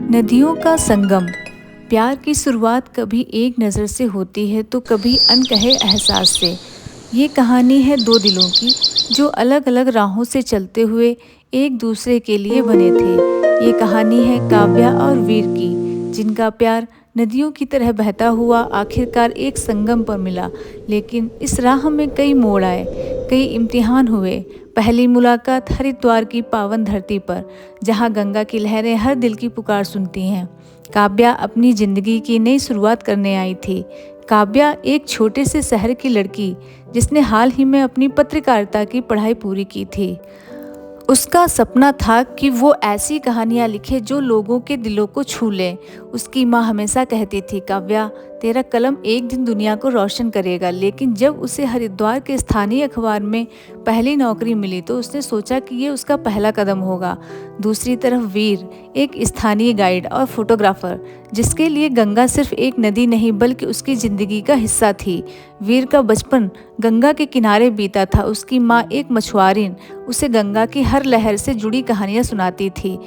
नदियों का संगम। प्यार की शुरुआत कभी एक नज़र से होती है तो कभी अनकहे एहसास से। ये कहानी है दो दिलों की जो अलग अलग राहों से चलते हुए एक दूसरे के लिए बने थे। ये कहानी है काव्या और वीर की, जिनका प्यार नदियों की तरह बहता हुआ आखिरकार एक संगम पर मिला। लेकिन इस राह में कई मोड़ आए, कई इम्तिहान हुए। पहली मुलाकात हरिद्वार की पावन धरती पर, जहाँ गंगा की लहरें हर दिल की पुकार सुनती हैं। काव्या अपनी जिंदगी की नई शुरुआत करने आई थी। काव्या एक छोटे से शहर की लड़की, जिसने हाल ही में अपनी पत्रकारिता की पढ़ाई पूरी की थी। उसका सपना था कि वो ऐसी कहानियाँ लिखे जो लोगों के दिलों को छू लें। उसकी माँ हमेशा कहती थी, काव्या, तेरा कलम एक दिन दुनिया को रोशन करेगा। लेकिन जब उसे हरिद्वार के स्थानीय अखबार में पहली नौकरी मिली तो उसने सोचा कि ये उसका पहला कदम होगा। दूसरी तरफ वीर, एक स्थानीय गाइड और फोटोग्राफर, जिसके लिए गंगा सिर्फ एक नदी नहीं बल्कि उसकी जिंदगी का हिस्सा थी। वीर का बचपन गंगा के किनारे बीता था। उसकी माँ एक मछुआरिन उसे गंगा की हर लहर से जुड़ी कहानियां सुनाती थी।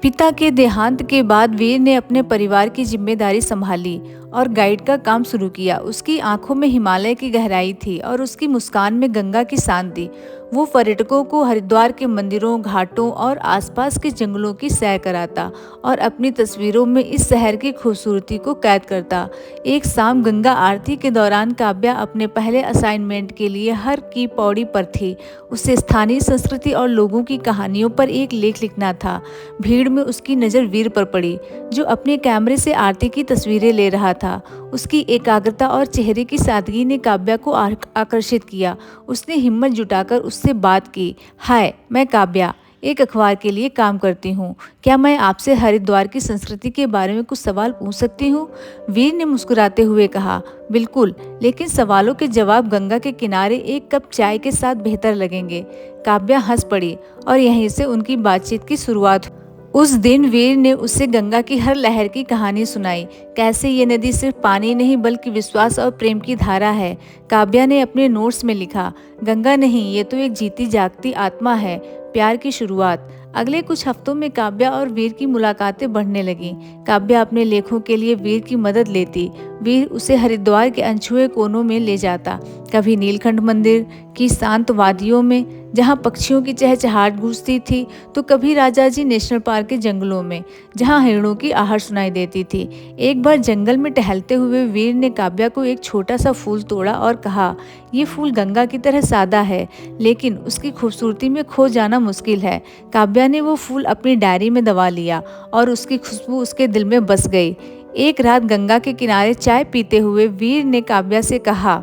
पिता के देहांत के बाद वीर ने अपने परिवार की जिम्मेदारी संभाली और गाइड का काम शुरू किया। उसकी आंखों में हिमालय की गहराई थी और उसकी मुस्कान में गंगा की शांति। वो पर्यटकों को हरिद्वार के मंदिरों, घाटों और आसपास के जंगलों की सैर कराता और अपनी तस्वीरों में इस शहर की खूबसूरती को कैद करता। एक शाम गंगा आरती के दौरान काव्या अपने पहले असाइनमेंट के लिए हर की पौड़ी पर थी। उसे स्थानीय संस्कृति और लोगों की कहानियों पर एक लेख लिखना था। भीड़ में उसकी नज़र वीर पर पड़ी, जो अपने कैमरे से आरती की तस्वीरें ले रहा था। उसकी एकाग्रता और चेहरे की सादगी ने काव्या को आकर्षित किया। उसने हिम्मत जुटाकर उससे बात की। हाय, मैं काव्या, एक अखबार के लिए काम करती हूँ। क्या मैं आपसे हरिद्वार की संस्कृति के बारे में कुछ सवाल पूछ सकती हूँ? वीर ने मुस्कुराते हुए कहा, बिल्कुल, लेकिन सवालों के जवाब गंगा के किनारे एक कप चाय के साथ बेहतर लगेंगे। काव्या हंस पड़ी और यहीं से उनकी बातचीत की शुरुआत हुई। उस दिन वीर ने उसे गंगा की हर लहर की कहानी सुनाई, कैसे ये नदी सिर्फ पानी नहीं बल्कि विश्वास और प्रेम की धारा है। काव्या ने अपने नोट्स में लिखा, गंगा नहीं, ये तो एक जीती जागती आत्मा है, प्यार की शुरुआत। अगले कुछ हफ्तों में काव्या और वीर की मुलाकातें बढ़ने लगीं। काव्या अपने लेखों के लिए वीर की मदद लेती। वीर उसे हरिद्वार के अनछुए कोनों में ले जाता, कभी नीलकंठ मंदिर की शांत वादियों में जहाँ पक्षियों की चहचहाट गूंजती थी, तो कभी राजाजी नेशनल पार्क के जंगलों में जहाँ हिरणों की आहट सुनाई देती थी। एक बार जंगल में टहलते हुए वीर ने काव्या को एक छोटा सा फूल तोड़ा और कहा, ये फूल गंगा की तरह सादा है, लेकिन उसकी खूबसूरती में खो जाना मुश्किल है। काव्या ने वो फूल अपनी डायरी में दबा लिया और उसकी खुशबू उसके दिल में बस गई। एक रात गंगा के किनारे चाय पीते हुए वीर ने काव्या से कहा,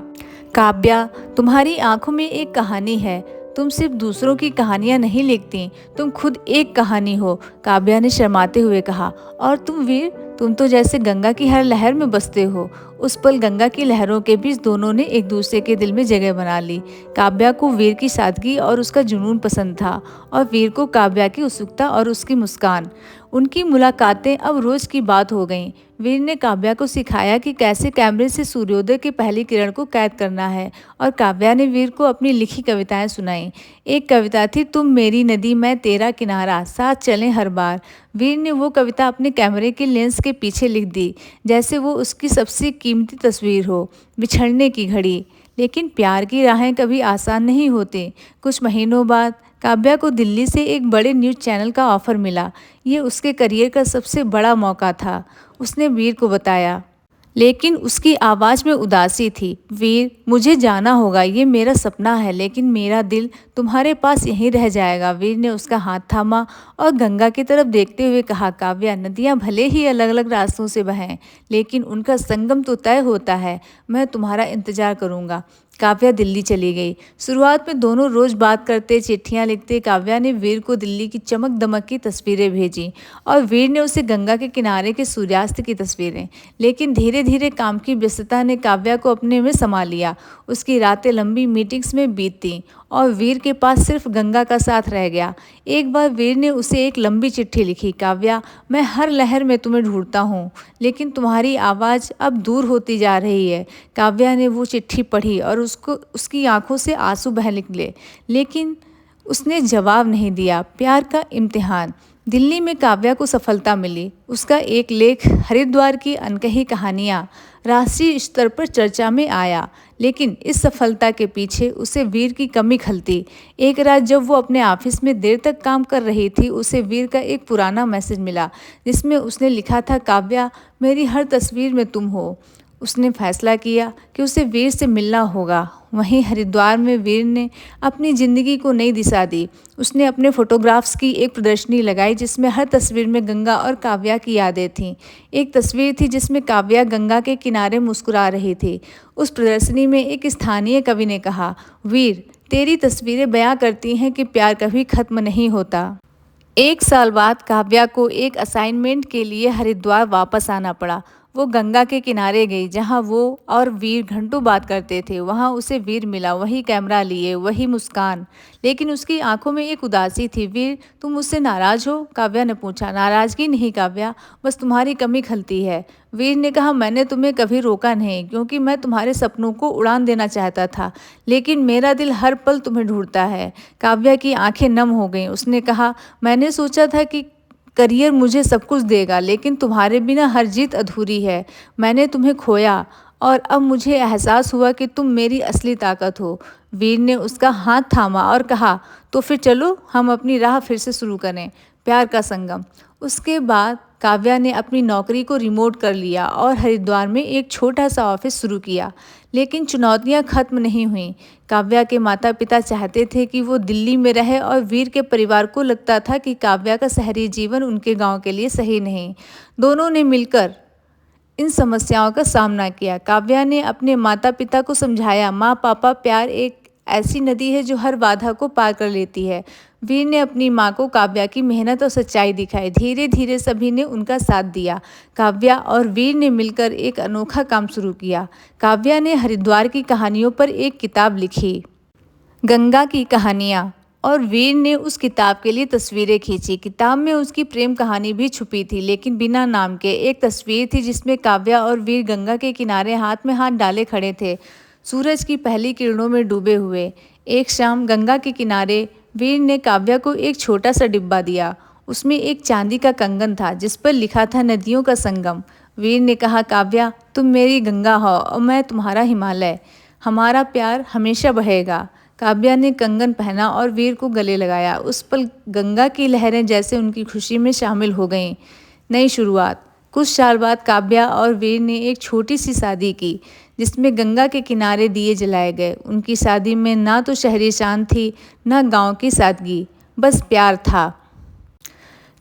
काव्या, तुम्हारी आंखों में एक कहानी है। तुम सिर्फ दूसरों की कहानियां नहीं लिखती, तुम खुद एक कहानी हो। काव्या ने शर्माते हुए कहा, और तुम वीर, तुम तो जैसे गंगा की हर लहर में बसते हो। उस पल गंगा की लहरों के बीच दोनों ने एक दूसरे के दिल में जगह बना ली। काव्या को वीर की सादगी और उसका जुनून पसंद था, और वीर को काव्या की उत्सुकता और उसकी मुस्कान। उनकी मुलाकातें अब रोज की बात हो गईं। वीर ने काव्या को सिखाया कि कैसे कैमरे से सूर्योदय की पहली किरण को कैद करना है, और काव्या ने वीर को अपनी लिखी कविताएं सुनाई। एक कविता थी, तुम मेरी नदी मैं तेरा किनारा, साथ चलें हर बार। वीर ने वो कविता अपने कैमरे के लेंस के पीछे लिख दी, जैसे वो उसकी सबसे कीमती तस्वीर हो, बिछड़ने की घड़ी। लेकिन प्यार की राहें कभी आसान नहीं होती। कुछ महीनों बाद काव्या को दिल्ली से एक बड़े न्यूज़ चैनल का ऑफर मिला। ये उसके करियर का सबसे बड़ा मौका था, उसने वीर को बताया। लेकिन उसकी आवाज़ में उदासी थी। वीर, मुझे जाना होगा, ये मेरा सपना है, लेकिन मेरा दिल तुम्हारे पास यहीं रह जाएगा। वीर ने उसका हाथ थामा और गंगा की तरफ देखते हुए कहा, काव्या, नदियाँ भले ही अलग अलग रास्तों से बहें, लेकिन उनका संगम तो तय होता है। मैं तुम्हारा इंतजार करूँगा। काव्या दिल्ली चली गई। शुरुआत में दोनों रोज बात करते, चिट्ठियां लिखते। काव्या ने वीर को दिल्ली की चमक दमक की तस्वीरें भेजी और वीर ने उसे गंगा के किनारे के सूर्यास्त की तस्वीरें। लेकिन धीरे धीरे काम की व्यस्तता ने काव्या को अपने में समा लिया। उसकी रातें लंबी मीटिंग्स में बीतती और वीर के पास सिर्फ गंगा का साथ रह गया। एक बार वीर ने उसे एक लंबी चिट्ठी लिखी, काव्या, मैं हर लहर में तुम्हें ढूंढता हूँ, लेकिन तुम्हारी आवाज़ अब दूर होती जा रही है। काव्या ने वो चिट्ठी पढ़ी और उसकी आंखों से आंसू बह निकले। लेकिन उसने जवाब नहीं दिया। प्यार का इम्तिहान। दिल्ली में काव्या को सफलता मिली। उसका एक लेख हरिद्वार की अनकही कहानियाँ राष्ट्रीय स्तर पर चर्चा में आया। लेकिन इस सफलता के पीछे उसे वीर की कमी खलती। एक रात जब वो अपने ऑफिस में देर तक काम कर रही थी, उसे वीर का एक पुराना मैसेज मिला जिसमें उसने लिखा था, काव्या, मेरी हर तस्वीर में तुम हो। उसने फैसला किया कि उसे वीर से मिलना होगा। वहीं हरिद्वार में वीर ने अपनी ज़िंदगी को नई दिशा दी। उसने अपने फोटोग्राफ्स की एक प्रदर्शनी लगाई जिसमें हर तस्वीर में गंगा और काव्या की यादें थीं। एक तस्वीर थी जिसमें काव्या गंगा के किनारे मुस्कुरा रही थी। उस प्रदर्शनी में एक स्थानीय कवि ने कहा, वीर, तेरी तस्वीरें बयां करती हैं कि प्यार कभी खत्म नहीं होता। एक साल बाद काव्या को एक असाइनमेंट के लिए हरिद्वार वापस आना पड़ा। वो गंगा के किनारे गई जहाँ वो और वीर घंटों बात करते थे। वहाँ उसे वीर मिला, वही कैमरा लिए, वही मुस्कान, लेकिन उसकी आंखों में एक उदासी थी। वीर, तुम मुझसे नाराज हो? काव्या ने पूछा। नाराजगी नहीं काव्या, बस तुम्हारी कमी खलती है। वीर ने कहा, मैंने तुम्हें कभी रोका नहीं क्योंकि मैं तुम्हारे सपनों को उड़ान देना चाहता था, लेकिन मेरा दिल हर पल तुम्हें ढूंढता है। काव्या की आंखें नम हो गईं। उसने कहा, मैंने सोचा था कि करियर मुझे सब कुछ देगा, लेकिन तुम्हारे बिना हर जीत अधूरी है। मैंने तुम्हें खोया और अब मुझे एहसास हुआ कि तुम मेरी असली ताकत हो। वीर ने उसका हाथ थामा और कहा, तो फिर चलो हम अपनी राह फिर से शुरू करें। प्यार का संगम। उसके बाद काव्या ने अपनी नौकरी को रिमोट कर लिया और हरिद्वार में एक छोटा सा ऑफिस शुरू किया। लेकिन चुनौतियां खत्म नहीं हुईं। काव्या के माता पिता चाहते थे कि वो दिल्ली में रहे और वीर के परिवार को लगता था कि काव्या का शहरी जीवन उनके गांव के लिए सही नहीं। दोनों ने मिलकर इन समस्याओं का सामना किया। काव्या ने अपने माता पिता को समझाया, माँ पापा, प्यार एक ऐसी नदी है जो हर बाधा को पार कर लेती है। वीर ने अपनी माँ को काव्या की मेहनत और सच्चाई दिखाई। धीरे धीरे सभी ने उनका साथ दिया। काव्या और वीर ने मिलकर एक अनोखा काम शुरू किया। काव्या ने हरिद्वार की कहानियों पर एक किताब लिखी, गंगा की कहानियाँ, और वीर ने उस किताब के लिए तस्वीरें खींची। किताब में उसकी प्रेम कहानी भी छुपी थी, लेकिन बिना नाम के। एक तस्वीर थी जिसमें काव्या और वीर गंगा के किनारे हाथ में हाथ डाले खड़े थे, सूरज की पहली किरणों में डूबे हुए। एक शाम गंगा के किनारे वीर ने काव्या को एक छोटा सा डिब्बा दिया। उसमें एक चांदी का कंगन था जिस पर लिखा था, नदियों का संगम। वीर ने कहा, काव्या, तुम मेरी गंगा हो और मैं तुम्हारा हिमालय। हमारा प्यार हमेशा बहेगा। काव्या ने कंगन पहना और वीर को गले लगाया। उस पल गंगा की लहरें जैसे उनकी खुशी में शामिल हो गईं। नई शुरुआत। कुछ साल बाद काव्या और वीर ने एक छोटी सी शादी की जिसमें गंगा के किनारे दिए जलाए गए। उनकी शादी में ना तो शहरी शान थी, ना गांव की सादगी, बस प्यार था।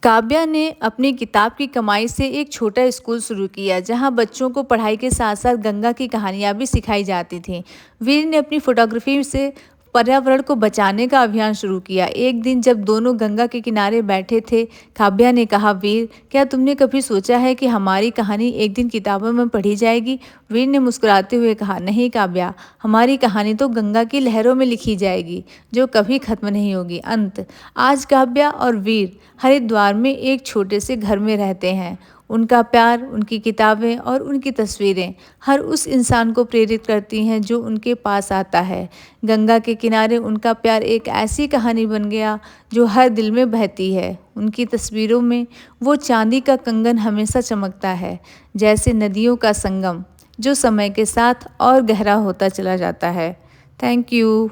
काव्या ने अपनी किताब की कमाई से एक छोटा स्कूल शुरू किया जहां बच्चों को पढ़ाई के साथ साथ गंगा की कहानियां भी सिखाई जाती थीं। वीर ने अपनी फोटोग्राफी से पर्यावरण को बचाने का अभियान शुरू किया। एक दिन जब दोनों गंगा के किनारे बैठे थे, काव्या ने कहा, वीर, क्या तुमने कभी सोचा है कि हमारी कहानी एक दिन किताबों में पढ़ी जाएगी? वीर ने मुस्कुराते हुए कहा, नहीं काव्या, हमारी कहानी तो गंगा की लहरों में लिखी जाएगी जो कभी खत्म नहीं होगी। अंत। आज काव्या और वीर हरिद्वार में एक छोटे से घर में रहते हैं। उनका प्यार, उनकी किताबें और उनकी तस्वीरें हर उस इंसान को प्रेरित करती हैं जो उनके पास आता है। गंगा के किनारे उनका प्यार एक ऐसी कहानी बन गया जो हर दिल में बहती है। उनकी तस्वीरों में वो चांदी का कंगन हमेशा चमकता है, जैसे नदियों का संगम जो समय के साथ और गहरा होता चला जाता है। Thank you.